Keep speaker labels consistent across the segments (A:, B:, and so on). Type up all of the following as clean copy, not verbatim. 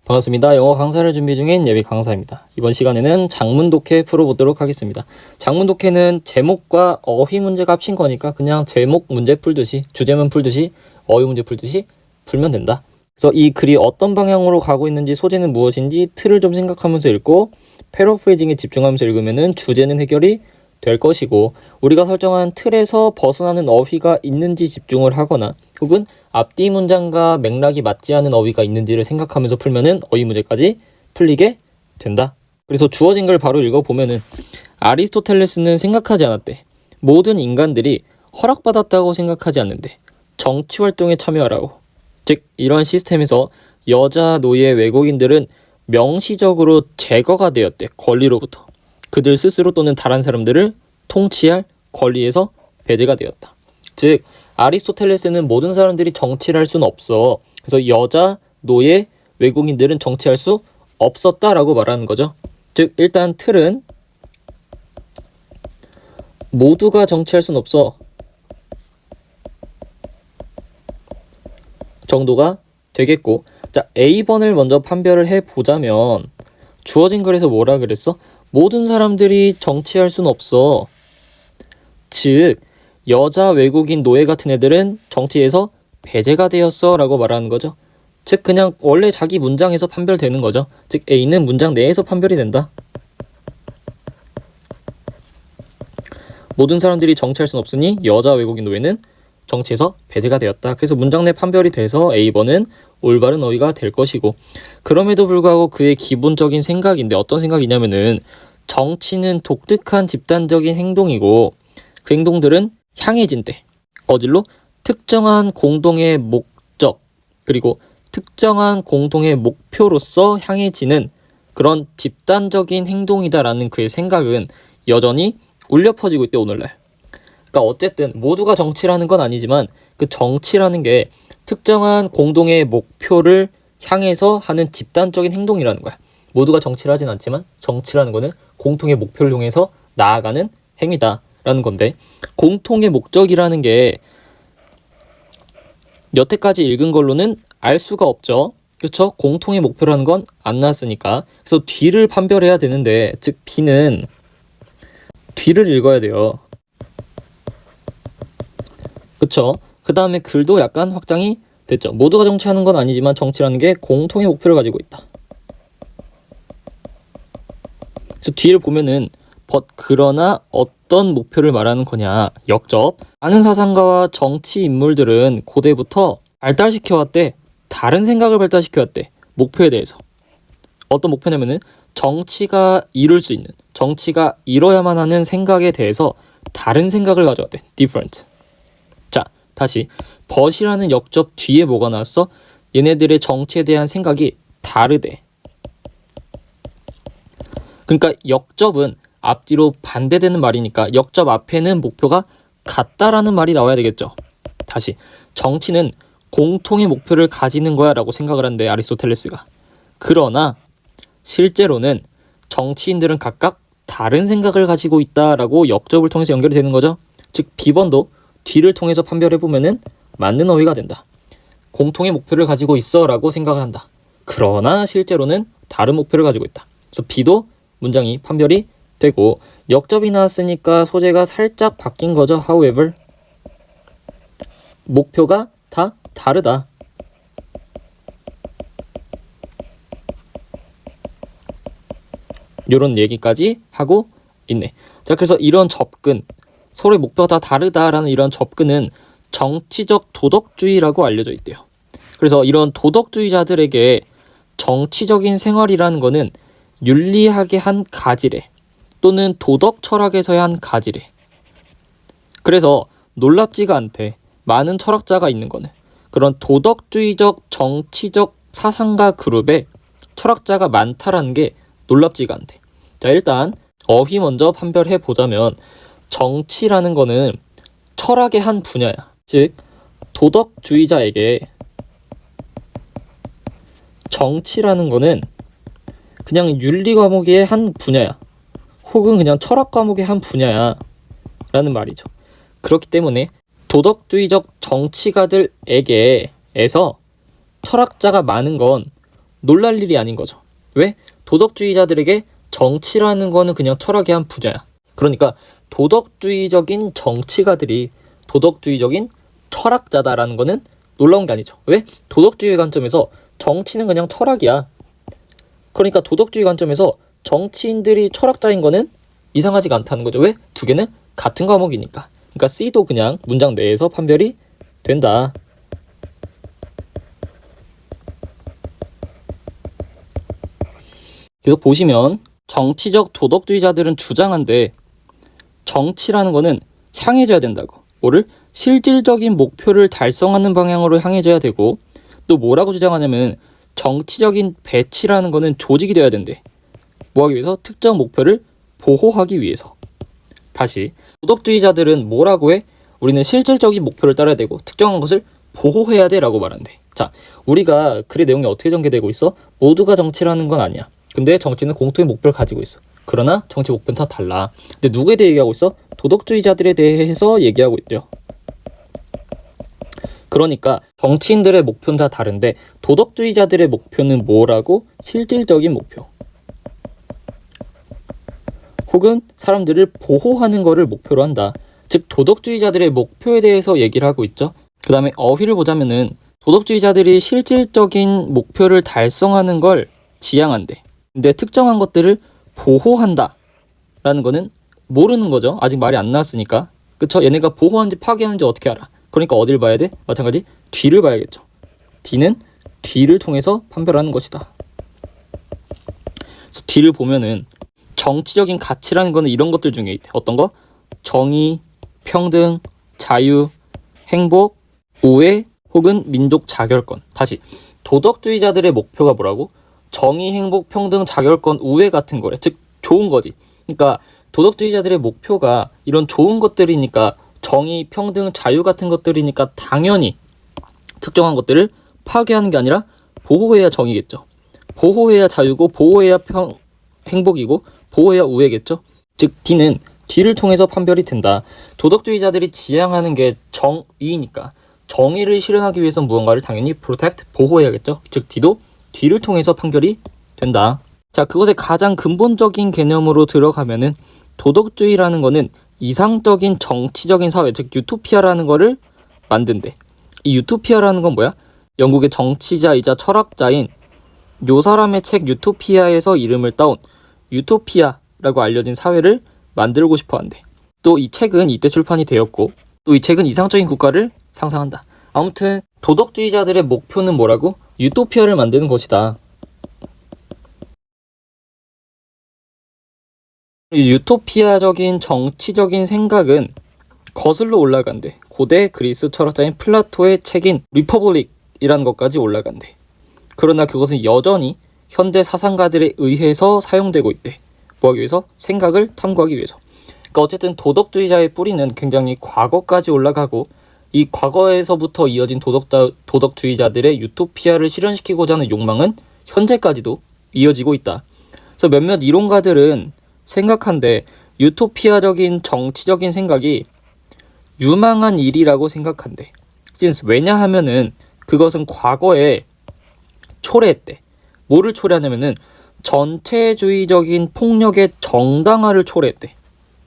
A: 반갑습니다. 영어 강사를 준비 중인 예비 강사입니다. 이번 시간에는 작문 독해 풀어보도록 하겠습니다. 작문 독해는 제목과 어휘 문제가 합친 거니까 그냥 제목 문제 풀듯이, 주제문 풀듯이, 어휘 문제 풀듯이 풀면 된다. 그래서 이 글이 어떤 방향으로 가고 있는지, 소재는 무엇인지 틀을 좀 생각하면서 읽고 패러프레이징에 집중하면서 읽으면 주제는 해결이 될 것이고, 우리가 설정한 틀에서 벗어나는 어휘가 있는지 집중을 하거나 혹은 앞뒤 문장과 맥락이 맞지 않은 어휘가 있는지를 생각하면서 풀면은 어휘 문제까지 풀리게 된다. 그래서 주어진 걸 바로 읽어보면은 아리스토텔레스는 생각하지 않았대. 모든 인간들이 허락받았다고 생각하지 않는데 정치활동에 참여하라고. 즉 이러한 시스템에서 여자, 노예, 외국인들은 명시적으로 제거가 되었대. 권리로부터. 그들 스스로 또는 다른 사람들을 통치할 권리에서 배제가 되었다. 즉 아리스토텔레스는 모든 사람들이 정치를 할 수는 없어. 그래서 여자, 노예, 외국인들은 정치할 수 없었다라고 말하는 거죠. 즉 일단 틀은 모두가 정치할 수는 없어 정도가 되겠고, 자 A번을 먼저 판별을 해보자면 주어진 글에서 뭐라 그랬어? 모든 사람들이 정치할 수는 없어. 즉 여자, 외국인, 노예 같은 애들은 정치에서 배제가 되었어 라고 말하는 거죠. 즉 그냥 원래 자기 문장에서 판별되는 거죠. 즉 A는 문장 내에서 판별이 된다. 모든 사람들이 정치할 수는 없으니 여자, 외국인, 노예는 정치에서 배제가 되었다. 그래서 문장 내 판별이 돼서 A번은 올바른 어휘가 될 것이고, 그럼에도 불구하고 그의 기본적인 생각인데 어떤 생각이냐면은 정치는 독특한 집단적인 행동이고 그 행동들은 향해진대. 어디로? 특정한 공동의 목적 그리고 특정한 공동의 목표로서 향해지는 그런 집단적인 행동이다라는 그의 생각은 여전히 울려 퍼지고 있대 오늘날. 그러니까 어쨌든 모두가 정치라는 건 아니지만 그 정치라는 게 특정한 공동의 목표를 향해서 하는 집단적인 행동이라는 거야. 모두가 정치를 하진 않지만 정치라는 거는 공통의 목표를 향해서 나아가는 행위다라는 건데, 공통의 목적이라는 게 여태까지 읽은 걸로는 알 수가 없죠. 그렇죠? 공통의 목표라는 건 안 나왔으니까. 그래서 뒤를 판별해야 되는데, 즉 B는 뒤를 읽어야 돼요. 그쵸? 그 다음에 글도 약간 확장이 됐죠. 모두가 정치하는 건 아니지만 정치라는 게 공통의 목표를 가지고 있다. 그래서 뒤를 보면은 그러나 어떤 목표를 말하는 거냐. 역접. 많은 사상가와 정치 인물들은 고대부터 발달시켜왔대. 다른 생각을 발달시켜왔대. 목표에 대해서. 어떤 목표냐면은 정치가 이룰 수 있는, 정치가 이뤄야만 하는 생각에 대해서 다른 생각을 가져왔대. different. 자, 다시 but이라는 역접 뒤에 뭐가 나왔어? 얘네들의 정치에 대한 생각이 다르대. 그러니까 역접은 앞뒤로 반대되는 말이니까 역접 앞에는 목표가 같다라는 말이 나와야 되겠죠. 다시 정치는 공통의 목표를 가지는 거야 라고 생각을 한대 아리스토텔레스가. 그러나 실제로는 정치인들은 각각 다른 생각을 가지고 있다라고 역접을 통해서 연결이 되는 거죠. 즉 B번도 뒤를 통해서 판별해보면은 맞는 어휘가 된다. 공통의 목표를 가지고 있어 라고 생각을 한다. 그러나 실제로는 다른 목표를 가지고 있다. 그래서 B도 문장이 판별이 되고, 역접이 나왔으니까 소재가 살짝 바뀐 거죠. however, 목표가 다 다르다. 이런 얘기까지 하고 있네. 자, 그래서 이런 접근, 서로의 목표가 다 다르다라는 이런 접근은 정치적 도덕주의라고 알려져 있대요. 그래서 이런 도덕주의자들에게 정치적인 생활이라는 거는 윤리학의 한 가지래. 또는 도덕 철학에서의 한 가지래. 그래서 놀랍지가 않대. 많은 철학자가 있는 거는 그런 도덕주의적 정치적 사상가 그룹에 철학자가 많다라는 게 놀랍지가 않대. 자, 일단 어휘 먼저 판별해 보자면 정치라는 거는 철학의 한 분야야. 즉 도덕주의자에게 정치라는 거는 그냥 윤리 과목의 한 분야야. 혹은 그냥 철학 과목의 한 분야야 라는 말이죠. 그렇기 때문에 도덕주의적 정치가들에게에서 철학자가 많은 건 놀랄 일이 아닌 거죠. 왜? 도덕주의자들에게 정치라는 거는 그냥 철학의 한 분야야. 그러니까 도덕주의적인 정치가들이 도덕주의적인 철학자다라는 거는 놀라운 게 아니죠. 왜? 도덕주의 관점에서 정치는 그냥 철학이야. 그러니까 도덕주의 관점에서 정치인들이 철학자인 거는 이상하지가 않다는 거죠. 왜? 두 개는 같은 과목이니까. 그러니까 C도 그냥 문장 내에서 판별이 된다. 계속 보시면 정치적 도덕주의자들은 주장한데 정치라는 거는 향해져야 된다고. 뭐를? 실질적인 목표를 달성하는 방향으로 향해져야 되고, 또 뭐라고 주장하냐면 정치적인 배치라는 거는 조직이 돼야 된대. 뭐 하기 위해서? 특정 목표를 보호하기 위해서. 다시, 도덕주의자들은 뭐라고 해? 우리는 실질적인 목표를 따라야 되고 특정한 것을 보호해야 돼 라고 말한대. 자, 우리가 글의 내용이 어떻게 전개되고 있어? 모두가 정치라는 건 아니야. 근데 정치는 공통의 목표를 가지고 있어. 그러나 정치 목표는 다 달라. 근데 누구에 대해 얘기하고 있어? 도덕주의자들에 대해서 얘기하고 있죠. 그러니까 정치인들의 목표는 다 다른데 도덕주의자들의 목표는 뭐라고? 실질적인 목표. 혹은 사람들을 보호하는 것을 목표로 한다. 즉 도덕주의자들의 목표에 대해서 얘기를 하고 있죠. 그 다음에 어휘를 보자면은 도덕주의자들이 실질적인 목표를 달성하는 걸 지향한대. 근데 특정한 것들을 보호한다 라는 거는 모르는 거죠. 아직 말이 안 나왔으니까. 그쵸? 얘네가 보호하는지 파괴하는지 어떻게 알아? 그러니까 어딜 봐야 돼? 마찬가지 뒤를 봐야겠죠. 뒤는 뒤를 통해서 판별하는 것이다. 그래서 뒤를 보면은 정치적인 가치라는 거는 이런 것들 중에 있대. 어떤 거? 정의, 평등, 자유, 행복, 우애 혹은 민족 자결권. 다시 도덕주의자들의 목표가 뭐라고? 정의, 행복, 평등, 자결권, 우애 같은 거래. 즉 좋은 거지. 그러니까 도덕주의자들의 목표가 이런 좋은 것들이니까 정의, 평등, 자유 같은 것들이니까 당연히 특정한 것들을 파괴하는 게 아니라 보호해야 정의겠죠. 보호해야 자유고 보호해야 행복이고 보호해야 우애겠죠. 즉 D는 뒤를 통해서 판별이 된다. 도덕주의자들이 지향하는 게 정의니까 정의를 실현하기 위해서 무언가를 당연히 protect, 보호해야겠죠. 즉 D도 뒤를 통해서 판결이 된다. 자, 그것의 가장 근본적인 개념으로 들어가면은 도덕주의라는 거는 이상적인 정치적인 사회, 즉 유토피아라는 거를 만든대. 이 유토피아라는 건 뭐야? 영국의 정치자이자 철학자인 요 사람의 책 유토피아에서 이름을 따온 유토피아라고 알려진 사회를 만들고 싶어 한대. 또 이 책은 이때 출판이 되었고 또 이 책은 이상적인 국가를 상상한다. 아무튼 도덕주의자들의 목표는 뭐라고? 유토피아를 만드는 것이다. 이 유토피아적인 정치적인 생각은 거슬러 올라간대. 고대 그리스 철학자인 플라토의 책인 리퍼블릭이라는 것까지 올라간대. 그러나 그것은 여전히 현대 사상가들에 의해서 사용되고 있대. 뭐하기 위해서? 생각을 탐구하기 위해서. 그러니까 어쨌든 도덕주의자의 뿌리는 굉장히 과거까지 올라가고 이 과거에서부터 이어진 도덕주의자들의 유토피아를 실현시키고자 하는 욕망은 현재까지도 이어지고 있다. 그래서 몇몇 이론가들은 생각한데 유토피아적인 정치적인 생각이 유망한 일이라고 생각한대. 왜냐하면은 그것은 과거에 초래했대. 뭐를 초래하냐면은 전체주의적인 폭력의 정당화를 초래했대.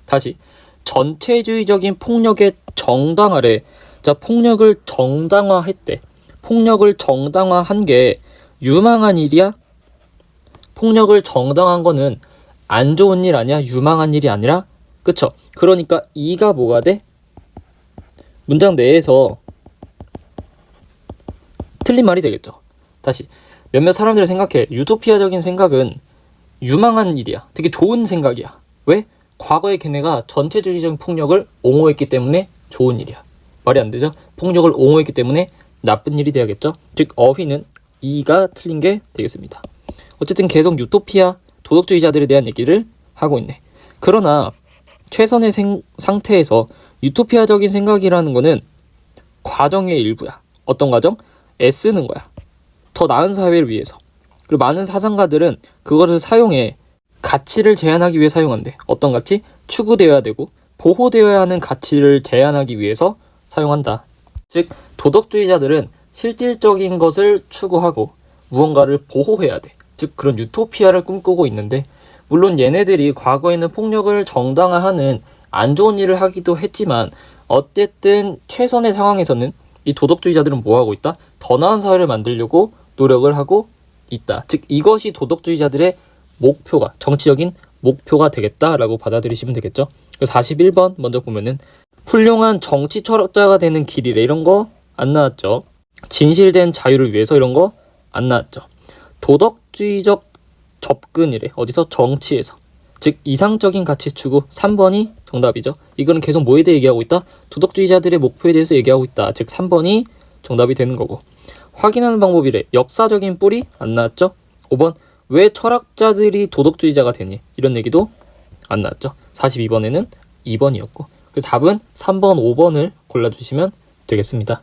A: 다시 전체주의적인 폭력의 정당화래. 자, 폭력을 정당화했대. 폭력을 정당화한 게 유망한 일이야? 폭력을 정당한 거는 안 좋은 일 아니야? 유망한 일이 아니라? 그쵸? 그러니까 이가 뭐가 돼? 문장 내에서 틀린 말이 되겠죠. 다시 몇몇 사람들이 생각해. 유토피아적인 생각은 유망한 일이야. 되게 좋은 생각이야. 왜? 과거에 걔네가 전체주의적인 폭력을 옹호했기 때문에 좋은 일이야. 말이 안 되죠? 폭력을 옹호했기 때문에 나쁜 일이 돼야겠죠? 즉 어휘는 이가 틀린 게 되겠습니다. 어쨌든 계속 유토피아, 도덕주의자들에 대한 얘기를 하고 있네. 그러나 최선의 상태에서 유토피아적인 생각이라는 거는 과정의 일부야. 어떤 과정? 애쓰는 거야. 더 나은 사회를 위해서. 그리고 많은 사상가들은 그것을 사용해 가치를 제한하기 위해 사용한대. 어떤 가치? 추구되어야 되고 보호되어야 하는 가치를 제한하기 위해서 사용한다. 즉 도덕주의자들은 실질적인 것을 추구하고 무언가를 보호해야 돼. 즉 그런 유토피아를 꿈꾸고 있는데, 물론 얘네들이 과거에는 폭력을 정당화하는 안 좋은 일을 하기도 했지만 어쨌든 최선의 상황에서는 이 도덕주의자들은 뭐하고 있다? 더 나은 사회를 만들려고 노력을 하고 있다. 즉 이것이 도덕주의자들의 목표가, 정치적인 목표가 되겠다라고 받아들이시면 되겠죠. 41번 먼저 보면은 훌륭한 정치 철학자가 되는 길이래, 이런 거 안 나왔죠. 진실된 자유를 위해서, 이런 거 안 나왔죠. 도덕주의적 접근이래. 어디서? 정치에서. 즉 이상적인 가치 추구. 3번이 정답이죠. 이거는 계속 뭐에 대해 얘기하고 있다? 도덕주의자들의 목표에 대해서 얘기하고 있다. 즉 3번이 정답이 되는 거고. 확인하는 방법이래. 역사적인 뿌리. 안 나왔죠. 5번 왜 철학자들이 도덕주의자가 되니, 이런 얘기도 안 나왔죠. 42번에는 2번이었고, 그 답은 3번, 5번을 골라주시면 되겠습니다.